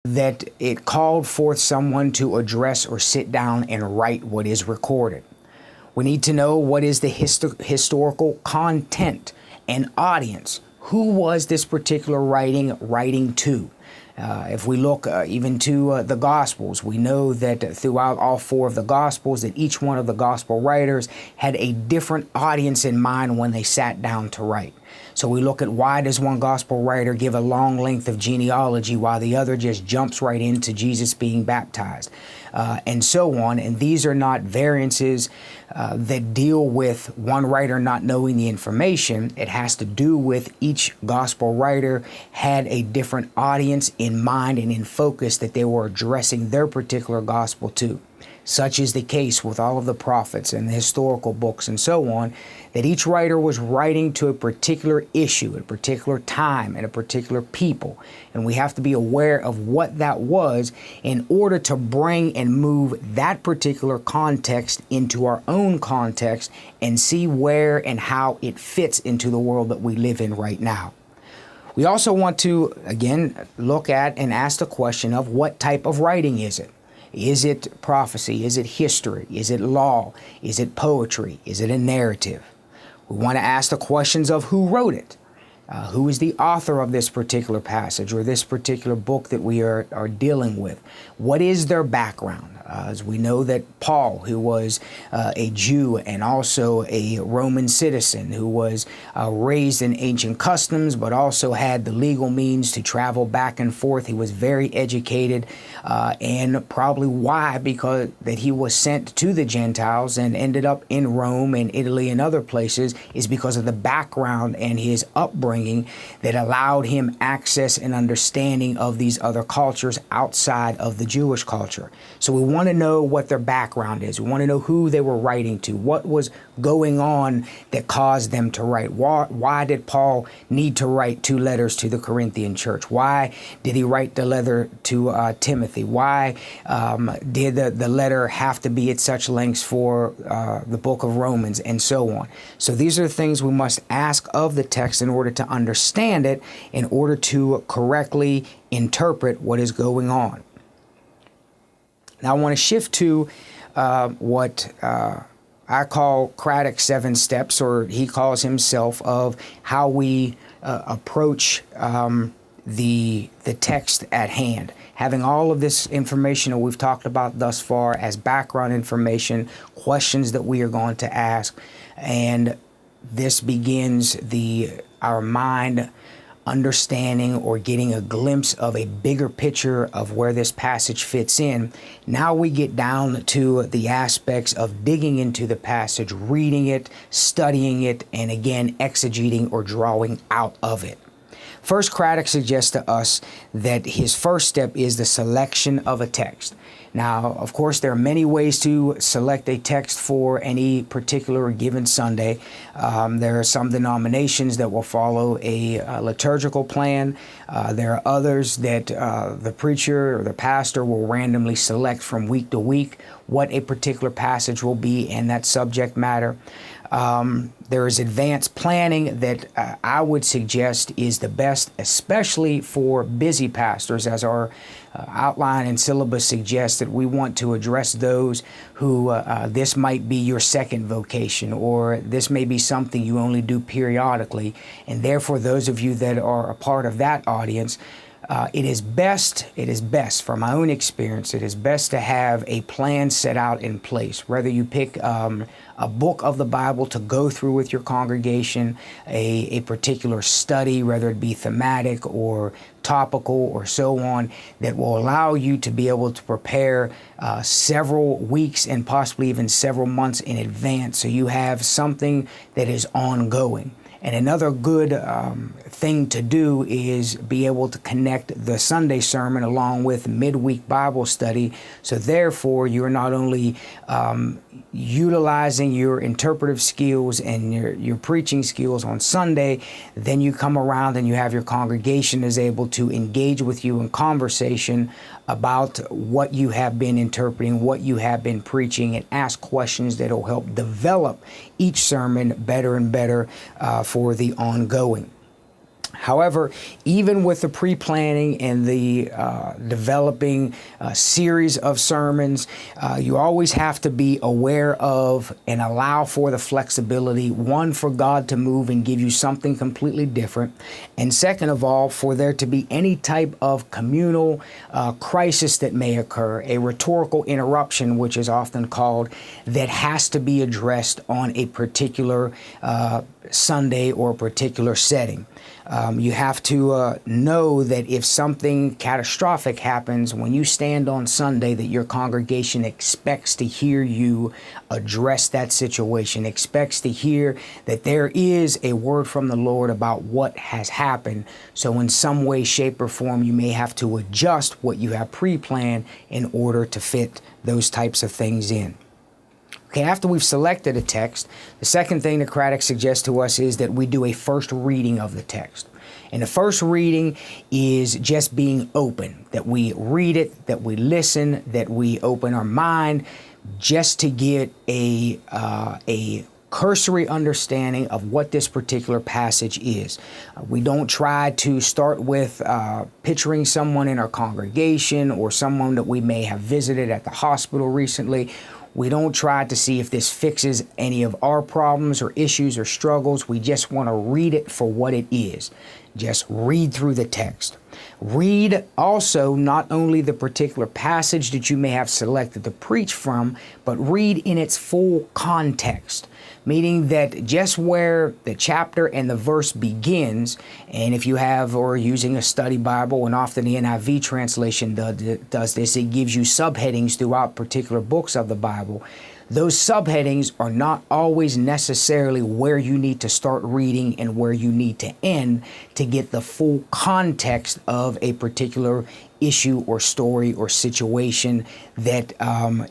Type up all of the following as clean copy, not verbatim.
that it called forth someone to address or sit down and write what is recorded. We need to know what is the historical content and audience. Who was this particular writing to? If we look even to the Gospels, we know that throughout all four of the Gospels, that each one of the Gospel writers had a different audience in mind when they sat down to write. So we look at, why does one Gospel writer give a long length of genealogy while the other just jumps right into Jesus being baptized, and so on. And these are not variances that deal with one writer not knowing the information. It has to do with each Gospel writer had a different audience in mind and in focus that they were addressing their particular Gospel to. Such is the case with all of the prophets and the historical books and so on, that each writer was writing to a particular issue, a particular time, and a particular people. And we have to be aware of what that was in order to bring and move that particular context into our own context and see where and how it fits into the world that we live in right now. We also want to, again, look at and ask the question of, what type of writing is it? Is it prophecy? Is it history? Is it law? Is it poetry? Is it a narrative? We want to ask the questions of who wrote it. Who is the author of this particular passage or this particular book that we are dealing with? What is their background? As we know that Paul, who was a Jew and also a Roman citizen, who was raised in ancient customs, but also had the legal means to travel back and forth. He was very educated, and probably why, because that he was sent to the Gentiles and ended up in Rome and Italy and other places, is because of the background and his upbringing that allowed him access and understanding of these other cultures outside of the Jewish culture. So we want to know what their background is. We want to know who they were writing to, what was going on that caused them to write. Why did Paul need to write 2 letters to the Corinthian church? Why did he write the letter to Timothy? Why did the letter have to be at such lengths for the book of Romans, and so on? So these are the things we must ask of the text in order to understand it, in order to correctly interpret what is going on. Now I want to shift to what I call Craddock's 7 steps, or he calls himself, of how we approach the text at hand. Having all of this information that we've talked about thus far as background information, questions that we are going to ask, and this begins our mind understanding or getting a glimpse of a bigger picture of where this passage fits in. Now we get down to the aspects of digging into the passage, reading it, studying it, and again, exegeting or drawing out of it. First, Craddock suggests to us that his first step is the selection of a text. Now, of course, there are many ways to select a text for any particular given Sunday. There are some denominations that will follow a liturgical plan. There are others that the preacher or the pastor will randomly select from week to week what a particular passage will be in that subject matter. There is advanced planning that I would suggest is the best, especially for busy pastors, as our outline and syllabus suggests, that we want to address those who this might be your second vocation, or this may be something you only do periodically, and therefore those of you that are a part of that audience, it is best, from my own experience, it is best to have a plan set out in place. Whether you pick a book of the Bible to go through with your congregation, a particular study, whether it be thematic or topical or so on, that will allow you to be able to prepare several weeks and possibly even several months in advance, so you have something that is ongoing. And another good thing to do is be able to connect the Sunday sermon along with midweek Bible study. So therefore, you're not only utilizing your interpretive skills and your preaching skills on Sunday, then you come around and you have your congregation is able to engage with you in conversation about what you have been interpreting, what you have been preaching, and ask questions that will help develop each sermon better and better for the ongoing. However, even with the pre-planning and the developing series of sermons, you always have to be aware of and allow for the flexibility, one, for God to move and give you something completely different, and second of all, for there to be any type of communal crisis that may occur, a rhetorical interruption, which is often called, that has to be addressed on a particular Sunday or a particular setting. You have to know that if something catastrophic happens when you stand on Sunday, that your congregation expects to hear you address that situation, expects to hear that there is a word from the Lord about what has happened. So in some way, shape, or form, you may have to adjust what you have pre-planned in order to fit those types of things in. Okay, after we've selected a text, the second thing that Craddock suggests to us is that we do a first reading of the text. And the first reading is just being open, that we read it, that we listen, that we open our mind just to get a cursory understanding of what this particular passage is. We don't try to start with picturing someone in our congregation or someone that we may have visited at the hospital recently. We don't try to see if this fixes any of our problems or issues or struggles. We just want to read it for what it is. Just read through the text. Read also not only the particular passage that you may have selected to preach from, but read in its full context, meaning that just where the chapter and the verse begins, and if you have or are using a study Bible, and often the NIV translation does this, it gives you subheadings throughout particular books of the Bible. Those subheadings are not always necessarily where you need to start reading and where you need to end to get the full context of a particular issue or story or situation that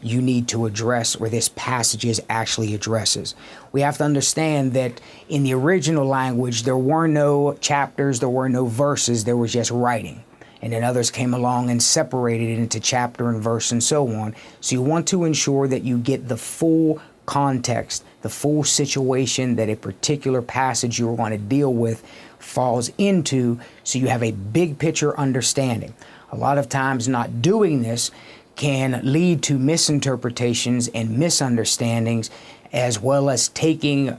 you need to address, or this passage actually addresses. We have to understand that in the original language, there were no chapters, there were no verses, there was just writing. And then others came along and separated it into chapter and verse and so on. So you want to ensure that you get the full context, the full situation that a particular passage you're going to deal with falls into, so you have a big picture understanding. A lot of times not doing this can lead to misinterpretations and misunderstandings, as well as taking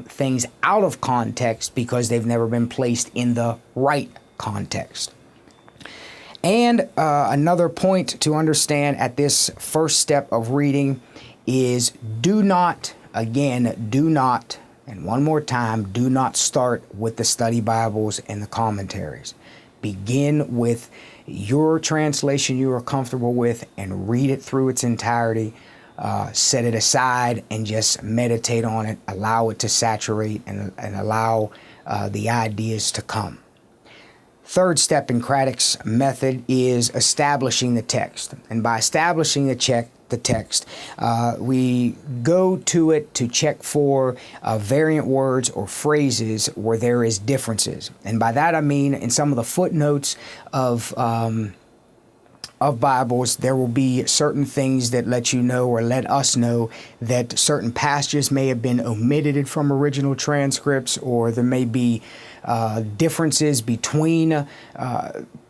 things out of context because they've never been placed in the right context. And another point to understand at this first step of reading is do not, and one more time, do not start with the study Bibles and the commentaries. Begin with your translation you are comfortable with and read it through its entirety. Set it aside and just meditate on it. Allow it to saturate and allow the ideas to come. Third step in Craddock's method is establishing the text. And by establishing the text, we go to it to check for variant words or phrases where there is differences. And by that I mean in some of the footnotes of Bibles, there will be certain things that let you know or let us know that certain passages may have been omitted from original transcripts, or there may be differences between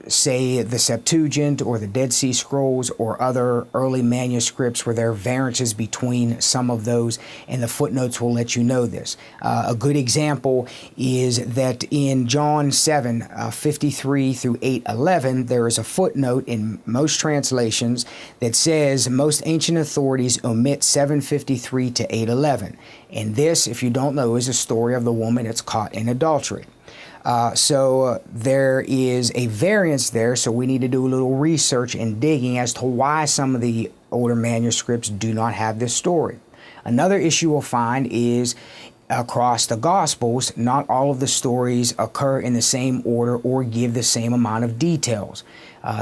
say the Septuagint or the Dead Sea Scrolls or other early manuscripts where there are variances between some of those, and the footnotes will let you know this. A good example is that in John 7:53 through 8:11, there is a footnote in most translations that says most ancient authorities omit 7:53 to 8:11. And this, if you don't know, is a story of the woman that's caught in adultery. So there is a variance there, so we need to do a little research and digging as to why some of the older manuscripts do not have this story. Another issue we'll find is across the Gospels, not all of the stories occur in the same order or give the same amount of details.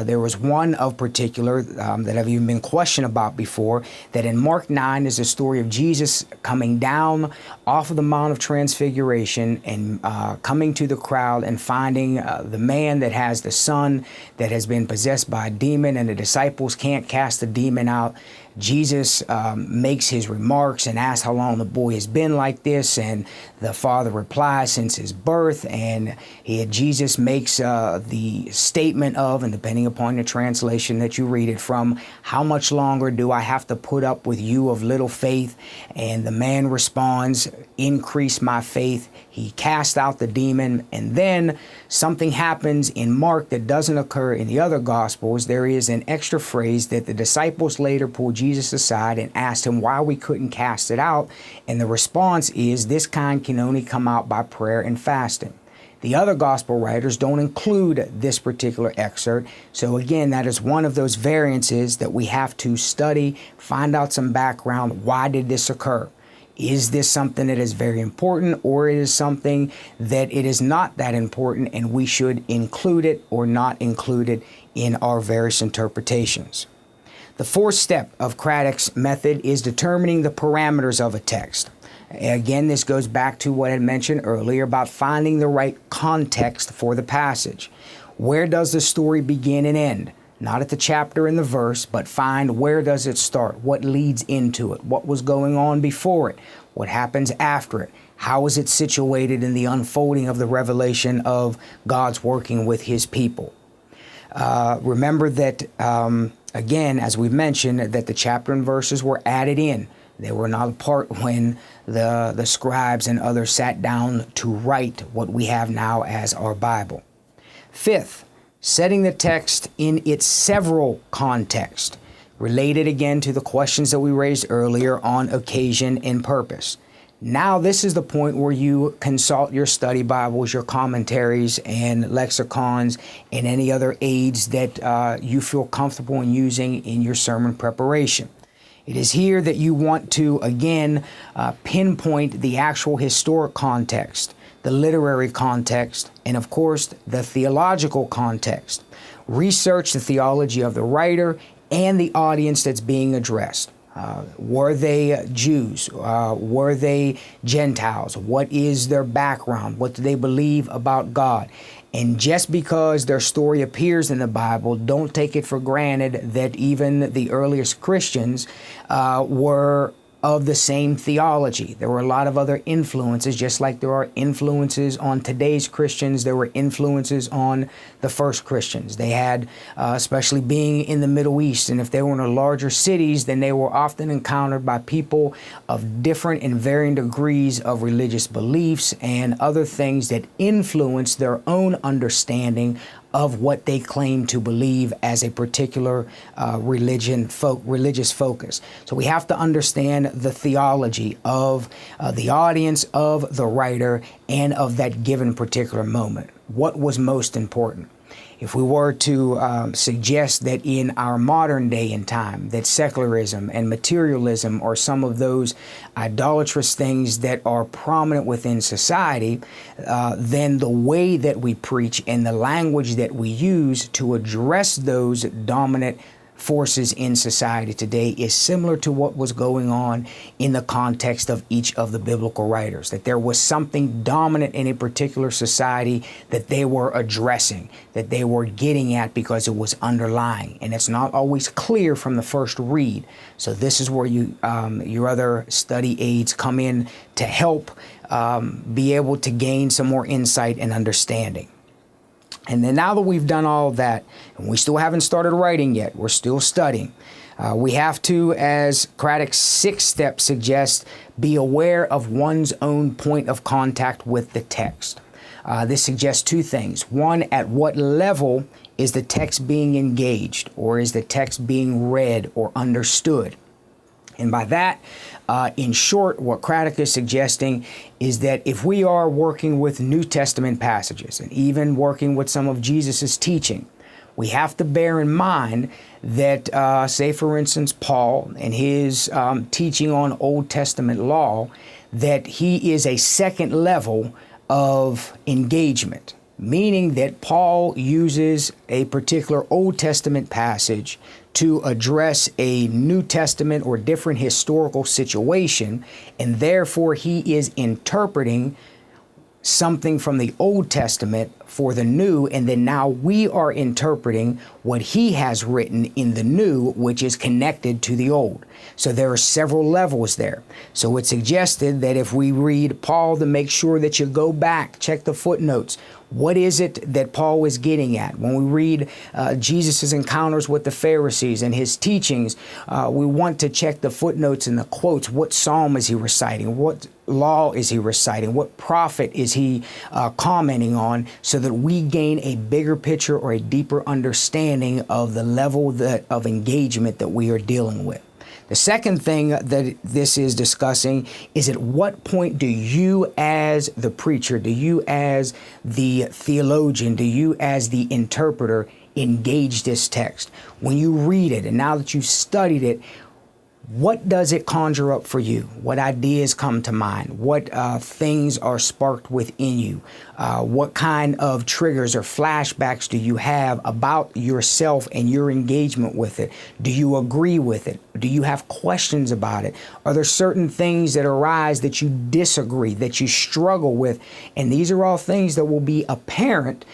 There was one of particular that I've even been questioned about before, that in Mark 9 is the story of Jesus coming down off of the Mount of Transfiguration and coming to the crowd and finding the man that has the son that has been possessed by a demon, and the disciples can't cast the demon out. Jesus makes his remarks and asks how long the boy has been like this, and the father replies, since his birth. And Jesus makes the statement of, and depending upon the translation that you read it from, how much longer do I have to put up with you of little faith? And the man responds, increase my faith. He casts out the demon, and then something happens in Mark that doesn't occur in the other Gospels. There is an extra phrase that the disciples later pulled Jesus aside and asked him why we couldn't cast it out, and the response is, this kind can only come out by prayer and fasting. The other gospel writers don't include this particular excerpt, so again, that is one of those variances that we have to study, find out some background. Why did this occur? Is this something that is very important, or it is something that it is not that important and we should include it or not include it in our various interpretations? The fourth step of Craddock's method is determining the parameters of a text. Again, this goes back to what I mentioned earlier about finding the right context for the passage. Where does the story begin and end? Not at the chapter and the verse, but find where does it start, what leads into it, what was going on before it, what happens after it, how is it situated in the unfolding of the revelation of God's working with his people. Remember that, again, as we've mentioned, that the chapter and verses were added in. They were not a part when the scribes and others sat down to write what we have now as our Bible. Fifth, setting the text in its several contexts, related again to the questions that we raised earlier on occasion and purpose. Now this is the point where you consult your study Bibles, your commentaries and lexicons, and any other aids that you feel comfortable in using in your sermon preparation. It is here that you want to, again, pinpoint the actual historic context, the literary context, and of course, the theological context. Research the theology of the writer and the audience that's being addressed. Were they Jews? Were they Gentiles? What is their background? What do they believe about God? And just because their story appears in the Bible, don't take it for granted that even the earliest Christians were of the same theology. There were a lot of other influences, just like there are influences on today's Christians. There were influences on the first Christians. They had, especially being in the Middle East, and if they were in the larger cities, then they were often encountered by people of different and varying degrees of religious beliefs and other things that influenced their own understanding of what they claim to believe as a particular religious focus. So we have to understand the theology of the audience, of the writer, and of that given particular moment. What was most important? If we were to suggest that in our modern day and time that secularism and materialism are some of those idolatrous things that are prominent within society, then the way that we preach and the language that we use to address those dominant forces in society today is similar to what was going on in the context of each of the biblical writers, that there was something dominant in a particular society that they were addressing, that they were getting at because it was underlying, and it's not always clear from the first read. So this is where you your other study aids come in to help be able to gain some more insight and understanding. And then now that we've done all of that, and we still haven't started writing yet, we're still studying, we have to, as Craddock's sixth step suggests, be aware of one's own point of contact with the text. This suggests two things. One, at what level is the text being engaged, or is the text being read or understood? And by that, in short, what Craddock is suggesting is that if we are working with New Testament passages and even working with some of Jesus's teaching, we have to bear in mind that, say, for instance, Paul and his teaching on Old Testament law, that he is a second level of engagement. meaning that Paul uses a particular Old Testament passage to address a New Testament or different historical situation, and therefore he is interpreting something from the Old Testament for the New, and then now we are interpreting what he has written in the New, which is connected to the Old. So there are several levels there. So it's suggested that if we read Paul, to make sure that you go back, check the footnotes. What is it that Paul was getting at? When we read Jesus' encounters with the Pharisees and his teachings, we want to check the footnotes and the quotes. What psalm is he reciting? What law is he reciting? What prophet is he commenting on, so that we gain a bigger picture or a deeper understanding of the level of engagement that we are dealing with. The second thing that this is discussing is, at what point do you as the preacher, do you as the theologian, do you as the interpreter engage this text? When you read it, and now that you've studied it, what does it conjure up for you? What ideas come to mind? What things are sparked within you? What kind of triggers or flashbacks do you have about yourself and your engagement with it? Do you agree with it? Do you have questions about it? Are there certain things that arise that you disagree, that you struggle with? And these are all things that will be apparent,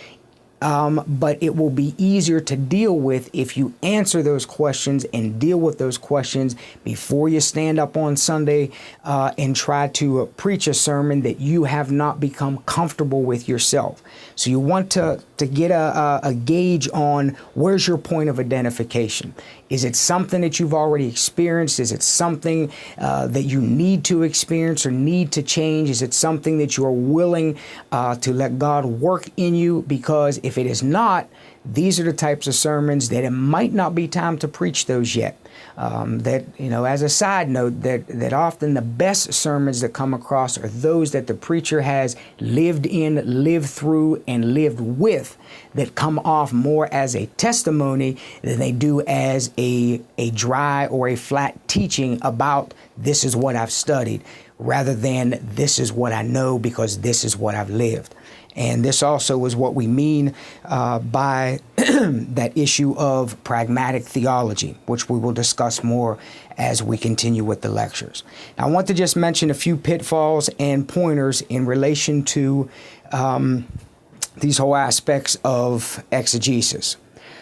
but it will be easier to deal with if you answer those questions and deal with those questions before you stand up on Sunday and try to preach a sermon that you have not become comfortable with yourself. So you want to get a gauge on, where's your point of identification. Is it something that you've already experienced? Is it something that you need to experience or need to change? Is it something that you are willing to let God work in you? Because if it is not, these are the types of sermons that it might not be time to preach those yet. That, as a side note, that often the best sermons that come across are those that the preacher has lived in, lived through, and lived with, that come off more as a testimony than they do as a dry or a flat teaching about, this is what I've studied, rather than this is what I know because this is what I've lived. And this also is what we mean by that issue of pragmatic theology, which we will discuss more as we continue with the lectures. Now, I want to just mention a few pitfalls and pointers in relation to these whole aspects of exegesis.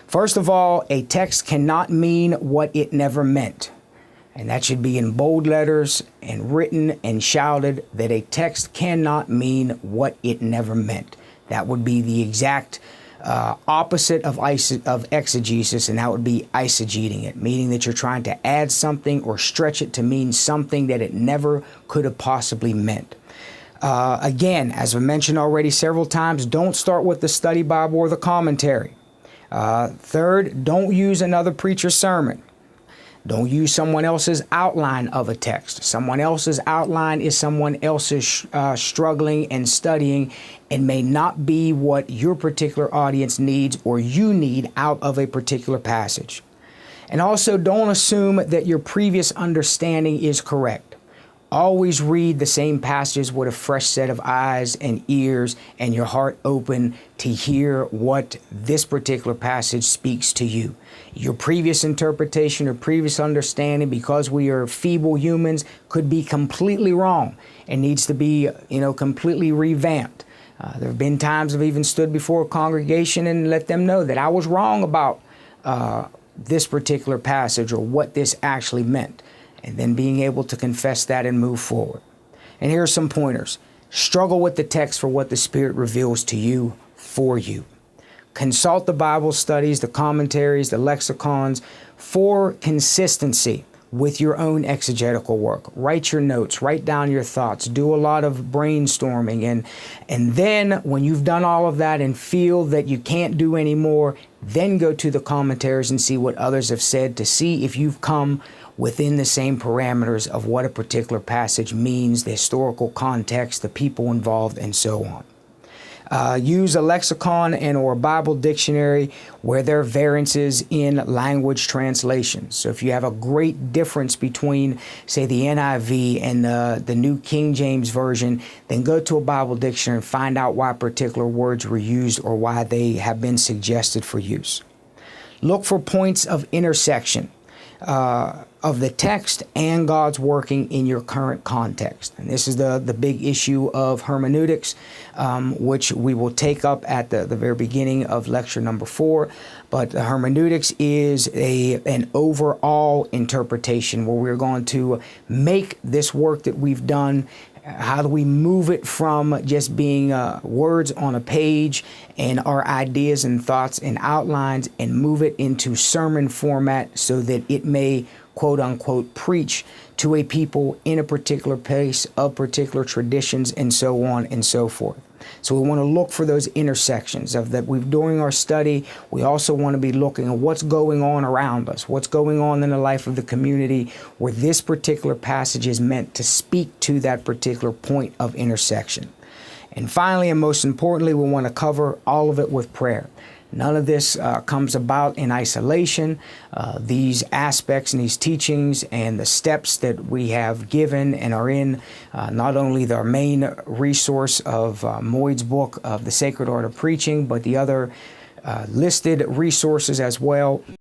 First of all, a text cannot mean what it never meant. And that should be in bold letters and written and shouted, that a text cannot mean what it never meant. That would be the exact opposite of exegesis, and that would be eisegeting it, meaning that you're trying to add something or stretch it to mean something that it never could have possibly meant. Again, as I mentioned already several times, don't start with the study Bible or the commentary. Third, don't use another preacher's sermon. Don't use someone else's outline of a text. Someone else's outline is someone else's struggling and studying, and may not be what your particular audience needs or you need out of a particular passage. And also, don't assume that your previous understanding is correct. Always read the same passages with a fresh set of eyes and ears and your heart open to hear what this particular passage speaks to you. Your previous interpretation or previous understanding, because we are feeble humans, could be completely wrong and needs to be, completely revamped. There have been times I've even stood before a congregation and let them know that I was wrong about this particular passage or what this actually meant, and then being able to confess that and move forward. And here are some pointers. Struggle with the text for what the Spirit reveals to you for you. Consult the Bible studies, the commentaries, the lexicons for consistency with your own exegetical work. Write your notes, write down your thoughts, do a lot of brainstorming, and then when you've done all of that and feel that you can't do any more, then go to the commentaries and see what others have said to see if you've come within the same parameters of what a particular passage means, the historical context, the people involved, and so on. Use a lexicon and or a Bible dictionary where there are variances in language translations. So if you have a great difference between, say, the NIV and the New King James Version, then go to a Bible dictionary and find out why particular words were used or why they have been suggested for use. Look for points of intersection of the text and God's working in your current context. And this is the big issue of hermeneutics, which we will take up at the very beginning of lecture number 4. But hermeneutics is an overall interpretation where we're going to make this work that we've done. How do we move it from just being words on a page and our ideas and thoughts and outlines and move it into sermon format so that it may, quote unquote, preach to a people in a particular place of particular traditions and so on and so forth. So we want to look for those intersections of that. During our study, we also want to be looking at what's going on around us, what's going on in the life of the community where this particular passage is meant to speak to that particular point of intersection. And finally, and most importantly, we want to cover all of it with prayer. None of this comes about in isolation. These aspects and these teachings and the steps that we have given and are in not only the main resource of Moyd's book of The Sacred Art of Preaching, but the other listed resources as well.